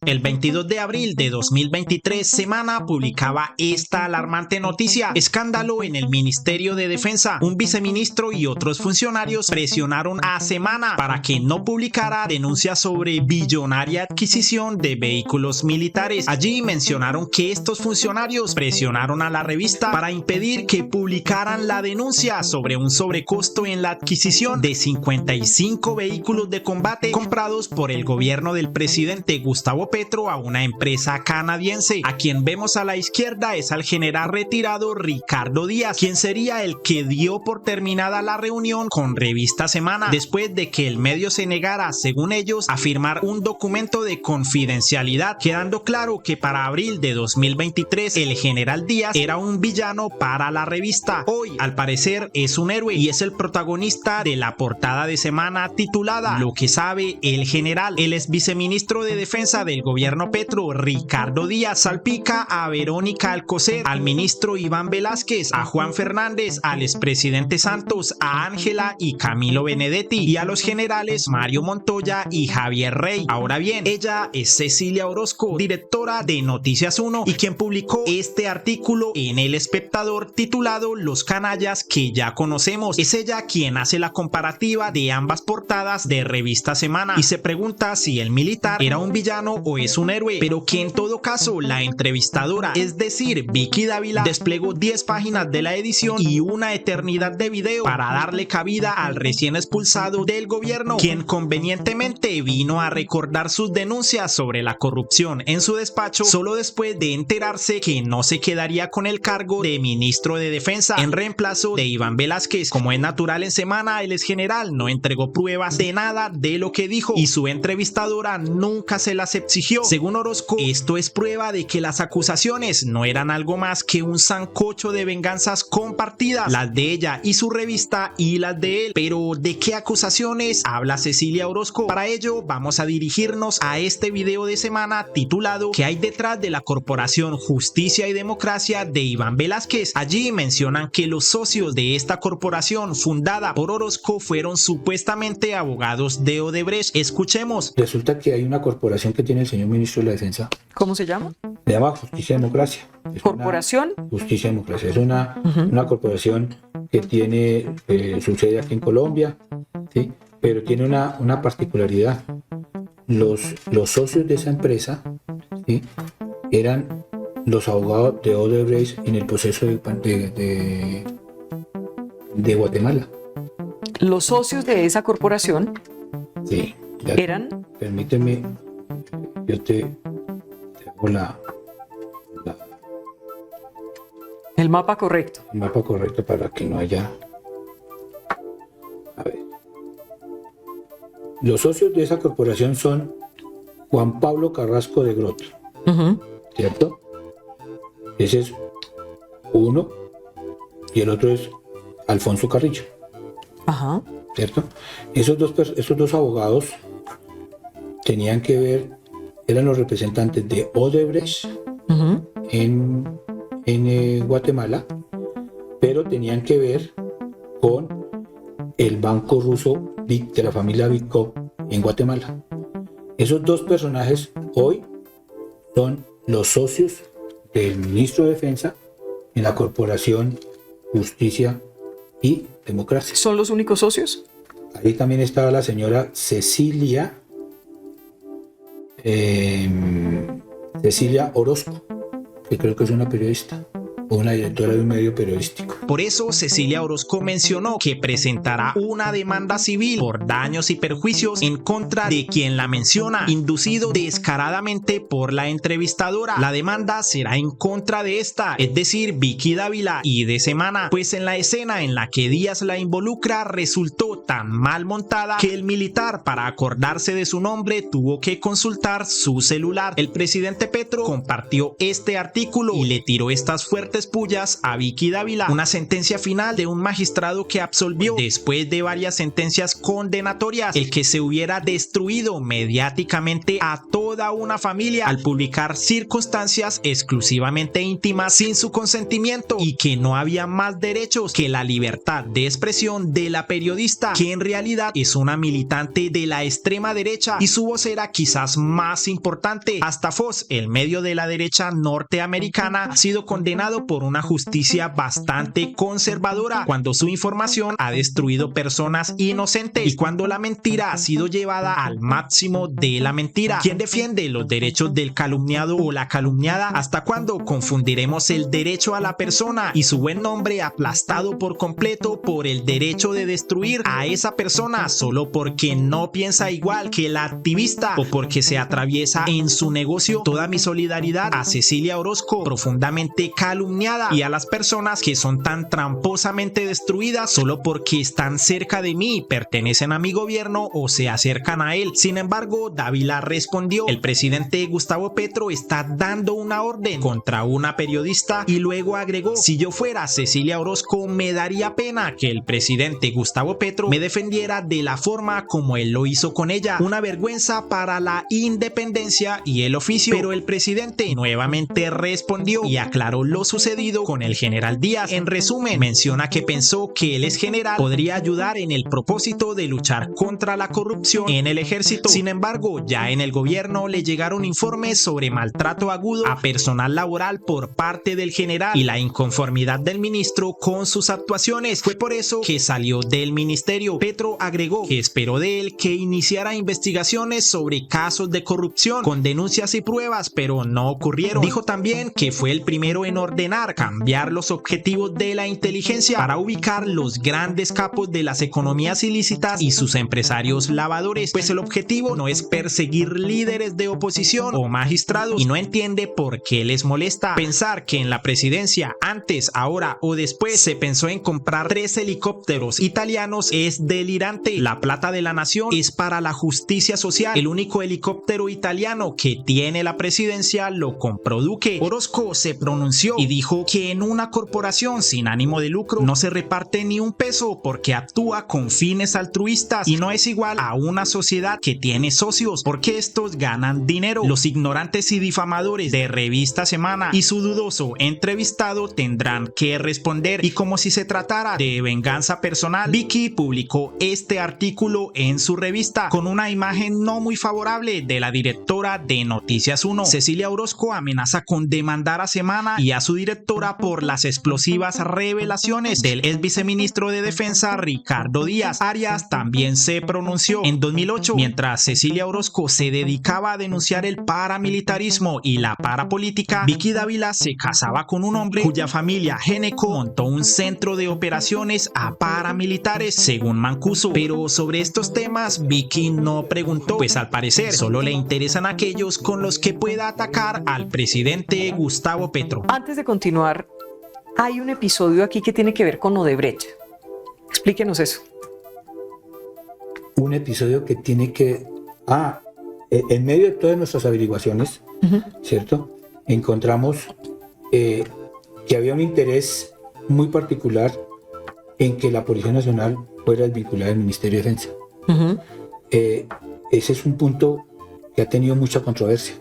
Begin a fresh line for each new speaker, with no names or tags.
El 22 de abril de 2023, Semana publicaba esta alarmante noticia: escándalo en el Ministerio de Defensa. Un viceministro y otros funcionarios presionaron a Semana para que no publicara denuncias sobre billonaria adquisición de vehículos militares. Allí mencionaron que estos funcionarios presionaron a la revista para impedir que publicaran la denuncia sobre un sobrecosto en la adquisición de 55 vehículos de combate comprados por el gobierno del presidente Gustavo Petro a una empresa canadiense. A quien vemos a la izquierda es al general retirado Ricardo Díaz, quien sería el que dio por terminada la reunión con Revista Semana, después de que el medio se negara, según ellos, a firmar un documento de confidencialidad, quedando claro que para abril de 2023 el general Díaz era un villano para la revista. Hoy, al parecer, es un héroe y es el protagonista de la portada de Semana titulada "Lo que sabe el general". El ex viceministro de Defensa del gobierno Petro, Ricardo Díaz, salpica a Verónica Alcocer, al ministro Iván Velásquez, a Juan Fernández, al expresidente Santos, a Ángela y Camilo Benedetti y a los generales Mario Montoya y Javier Rey. Ahora bien, ella es Cecilia Orozco, directora de Noticias 1 y quien publicó este artículo en El Espectador titulado "Los canallas que ya conocemos". Es ella quien hace la comparativa de ambas portadas de Revista Semana y se pregunta si el militar era un villano o es un héroe, pero que en todo caso la entrevistadora, es decir, Vicky Dávila, desplegó 10 páginas de la edición y una eternidad de video para darle cabida al recién expulsado del gobierno, quien convenientemente vino a recordar sus denuncias sobre la corrupción en su despacho solo después de enterarse que no se quedaría con el cargo de ministro de Defensa en reemplazo de Iván Velásquez. Como es natural en Semana, el exgeneral no entregó pruebas de nada de lo que dijo y su entrevistadora nunca se las exigió. Según Orozco, esto es prueba de que las acusaciones no eran algo más que un sancocho de venganzas compartidas, las de ella y su revista y las de él. Pero ¿de qué acusaciones habla Cecilia Orozco? Para ello vamos a dirigirnos a este video de Semana titulado "¿Qué hay detrás de la corporación Justicia y Democracia de Iván Velásquez?". Allí mencionan que los socios de esta corporación fundada por Orozco fueron supuestamente abogados de Odebrecht. Escuchemos.
Resulta que hay una corporación que tiene el señor ministro de la Defensa.
¿Cómo se llama?
Se llama Justicia y Democracia.
¿Corporación?
Justicia y Democracia. Es una corporación que tiene su sede aquí en Colombia, ¿sí? Pero tiene una particularidad. Los socios de esa empresa, ¿sí?, eran los abogados de Odebrecht en el proceso de Guatemala.
Los socios de esa corporación,
sí,
eran...
Permíteme, yo te hago
el mapa correcto.
El mapa correcto para que no haya... A ver. Los socios de esa corporación son Juan Pablo Carrasco de Groot, ¿cierto? Ese es uno y el otro es Alfonso Carrillo, ¿cierto? Esos dos abogados tenían que ver, eran los representantes de Odebrecht en Guatemala, pero tenían que ver con el banco ruso de la familia Vikov en Guatemala. Esos dos personajes hoy son los socios del ministro de Defensa en la corporación Justicia y Democracia.
¿Son los únicos socios?
Ahí también estaba la señora Cecilia Orozco, que creo que es una periodista o una directora de un medio periodístico.
Por eso Cecilia Orozco mencionó que presentará una demanda civil por daños y perjuicios en contra de quien la menciona, inducido descaradamente por la entrevistadora. La demanda será en contra de esta, es decir, Vicky Dávila y de Semana, pues en la escena en la que Díaz la involucra resultó tan mal montada que el militar, para acordarse de su nombre, tuvo que consultar su celular. El presidente Petro compartió este artículo y le tiró estas fuertes espullas a Vicky Dávila, una sentencia final de un magistrado que absolvió después de varias sentencias condenatorias el que se hubiera destruido mediáticamente a toda una familia al publicar circunstancias exclusivamente íntimas sin su consentimiento y que no había más derechos que la libertad de expresión de la periodista, que en realidad es una militante de la extrema derecha y su voz era quizás más importante. Hasta Fox, el medio de la derecha norteamericana, ha sido condenado por una justicia bastante conservadora cuando su información ha destruido personas inocentes y cuando la mentira ha sido llevada al máximo de la mentira. ¿Quién defiende los derechos del calumniado o la calumniada? ¿Hasta cuándo confundiremos el derecho a la persona y su buen nombre aplastado por completo por el derecho de destruir a esa persona solo porque no piensa igual que la activista o porque se atraviesa en su negocio? Toda mi solidaridad a Cecilia Orozco, profundamente calumniada, y a las personas que son tan tramposamente destruidas solo porque están cerca de mí, pertenecen a mi gobierno o se acercan a él. Sin embargo, Dávila respondió: el presidente Gustavo Petro está dando una orden contra una periodista, y luego agregó: si yo fuera Cecilia Orozco, me daría pena que el presidente Gustavo Petro me defendiera de la forma como él lo hizo con ella. Una vergüenza para la independencia y el oficio. Pero el presidente nuevamente respondió y aclaró lo sucedido con el general Díaz. En resumen, menciona que pensó que el ex general podría ayudar en el propósito de luchar contra la corrupción en el ejército. Sin embargo, ya en el gobierno le llegaron informes sobre maltrato agudo a personal laboral por parte del general y la inconformidad del ministro con sus actuaciones. Fue por eso que salió del ministerio. Petro agregó que esperó de él que iniciara investigaciones sobre casos de corrupción con denuncias y pruebas, pero no ocurrieron. Dijo también que fue el primero en ordenar cambiar los objetivos de la inteligencia para ubicar los grandes capos de las economías ilícitas y sus empresarios lavadores, pues el objetivo no es perseguir líderes de oposición o magistrados, y no entiende por qué les molesta. Pensar que en la presidencia, antes, ahora o después, se pensó en comprar 3 helicópteros italianos es delirante. La plata de la nación es para la justicia social. El único helicóptero italiano que tiene la presidencia lo compró Duque. Orozco se pronunció y dijo que en una corporación sin ánimo de lucro no se reparte ni un peso porque actúa con fines altruistas, y no es igual a una sociedad que tiene socios porque estos ganan dinero. Los ignorantes y difamadores de Revista Semana y su dudoso entrevistado tendrán que responder, y como si se tratara de venganza personal, Vicky publicó este artículo en su revista con una imagen no muy favorable de la directora de Noticias 1. Cecilia Orozco amenaza con demandar a Semana y a su directora por las explosivas revelaciones del ex viceministro de Defensa Ricardo Díaz. Arias también se pronunció. En 2008, mientras Cecilia Orozco se dedicaba a denunciar el paramilitarismo y la parapolítica, Vicky Dávila se casaba con un hombre cuya familia Géneco montó un centro de operaciones a paramilitares, según Mancuso. Pero sobre estos temas Vicky no preguntó, pues al parecer solo le interesan aquellos con los que pueda atacar al presidente Gustavo Petro.
Antes de continuar, hay un episodio aquí que tiene que ver con Odebrecht. Explíquenos eso.
Un episodio que tiene que... en medio de todas nuestras averiguaciones, ¿cierto? Encontramos que había un interés muy particular en que la Policía Nacional fuera vinculada al Ministerio de Defensa. Ese es un punto que ha tenido mucha controversia.